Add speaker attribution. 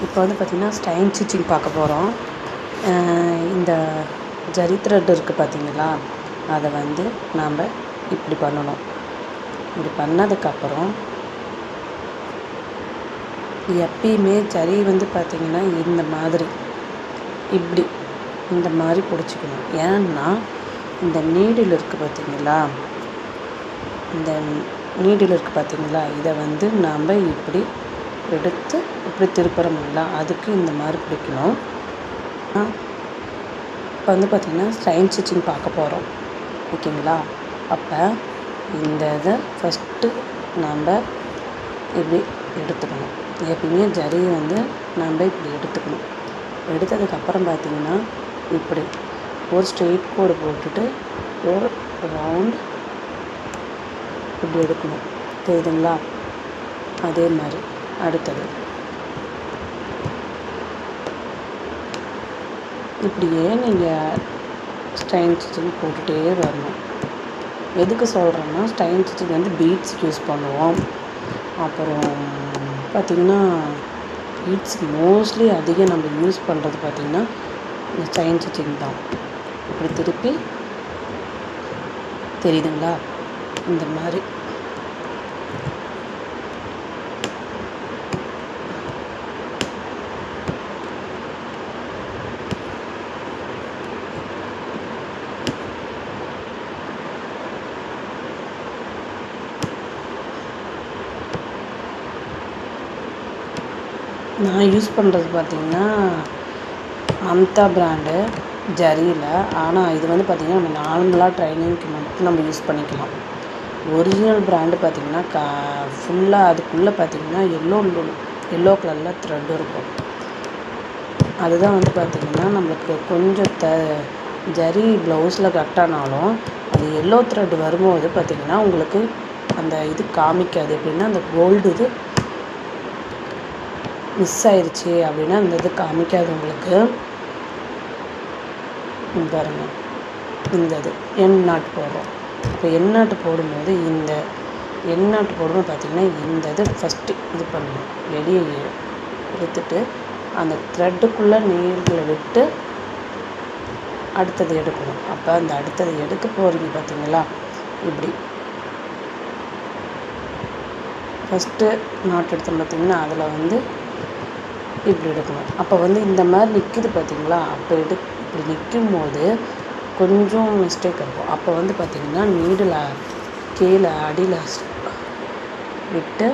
Speaker 1: இப்போ வந்து பார்த்திங்கன்னா ஸ்டைன் ஸ்டிச்சிங் பார்க்க போகிறோம். இந்த ஜரி த்ரெட் இருக்குது பார்த்திங்களா, அதை வந்து நாம் இப்படி பண்ணணும். இப்படி பண்ணதுக்கப்புறம் எப்பயுமே ஜரி வந்து பார்த்திங்கன்னா இந்த மாதிரி இப்படி இந்த மாதிரி பிடிச்சிக்கணும். ஏன்னா இந்த நீடில் இருக்குது பார்த்திங்களா, இந்த நீடில் இருக்குது பார்த்திங்களா, இதை வந்து நாம் இப்படி எடுத்து இப்படி திருப்புறோம்ல, அதுக்கு இந்த மாதிரி பிடிக்கணும். இப்போ வந்து பார்த்திங்கன்னா ஸ்டைன் ஸ்டிச்சிங் பார்க்க போகிறோம், ஓகேங்களா. அப்போ இந்த இதை ஃபஸ்ட்டு நாம் இப்படி எடுத்துக்கணும். எப்பயுமே ஜரியை வந்து நம்ம இப்படி எடுத்துக்கணும். எடுத்ததுக்கப்புறம் பார்த்திங்கன்னா இப்படி ஒரு ஸ்ட்ரெயிட் கோடு போட்டுட்டு ஒரு ரவுண்ட் இப்படி எடுக்கணும், தெரியுதுங்களா. அதே மாதிரி அடுத்தது இப்படியே நீங்கள் ஸ்டைன் ஸ்டிச்சிங் போட்டுகிட்டே வரணும். எதுக்கு சொல்கிறேன்னா, ஸ்டைன் ஸ்டிச்சிங் வந்து பீட்ஸ் யூஸ் பண்ணுவோம். அப்புறம் பார்த்திங்கன்னா பீட்ஸ் மோஸ்ட்லி அதிகம் நம்ம யூஸ் பண்ணுறது பார்த்திங்கன்னா இந்த ஸ்டைன் ஸ்டிச்சிங் தான். இப்படி திருப்பி தெரியுதுங்களா, இந்த மாதிரி நான் யூஸ் பண்ணுறது பார்த்திங்கன்னா அம்தா பிராண்டு ஜரியில். ஆனால் இது வந்து பார்த்திங்கன்னா நம்ம நார்மலாக ட்ரைனிங்க்கு மட்டும் நம்ம யூஸ் பண்ணிக்கலாம். ஒரிஜினல் பிராண்டு பார்த்திங்கன்னா ஃபுல்லாக அதுக்குள்ளே பார்த்திங்கன்னா எல்லோ கலரில் த்ரெட் இருக்கும். அதுதான் வந்து பார்த்திங்கன்னா நம்மளுக்கு கொஞ்சம் ஜரி ப்ளவுஸில் கட்டானாலும் அது எல்லோ த்ரெட் வரும்போது பார்த்திங்கன்னா உங்களுக்கு அந்த இது காமிக்காது. எப்படின்னா அந்த கோல்டு இது மிஸ் ஆயிடுச்சு அப்படின்னா அந்த இது காமிக்காது உங்களுக்கு. பாருங்கள், இந்த இது எண் நாட்டு போடுறோம். இப்போ எண் நாட்டு போடும்போது இந்த எண் நாட்டு போடும்போது பார்த்திங்கன்னா இந்த இது ஃபஸ்ட்டு இது பண்ணணும், வெளியே எடுத்துட்டு அந்த த்ரெட்டுக்குள்ளே நீர்களை விட்டு அடுத்தது எடுக்கணும். அப்போ அந்த அடுத்தது எடுக்க போகிறீங்க பார்த்திங்களா, இப்படி ஃபஸ்ட்டு நாட்டு எடுத்தோம் பார்த்திங்கன்னா அதில் வந்து இப்படி எடுக்கணும். அப்போ வந்து இந்த மாதிரி நிற்கிது பார்த்திங்களா, அப்போ இப்படி நிற்கும் போது கொஞ்சம் மிஸ்டேக் இருக்கும். அப்போ வந்து பார்த்திங்கன்னா நீடில் கீழே அடியில் விட்டு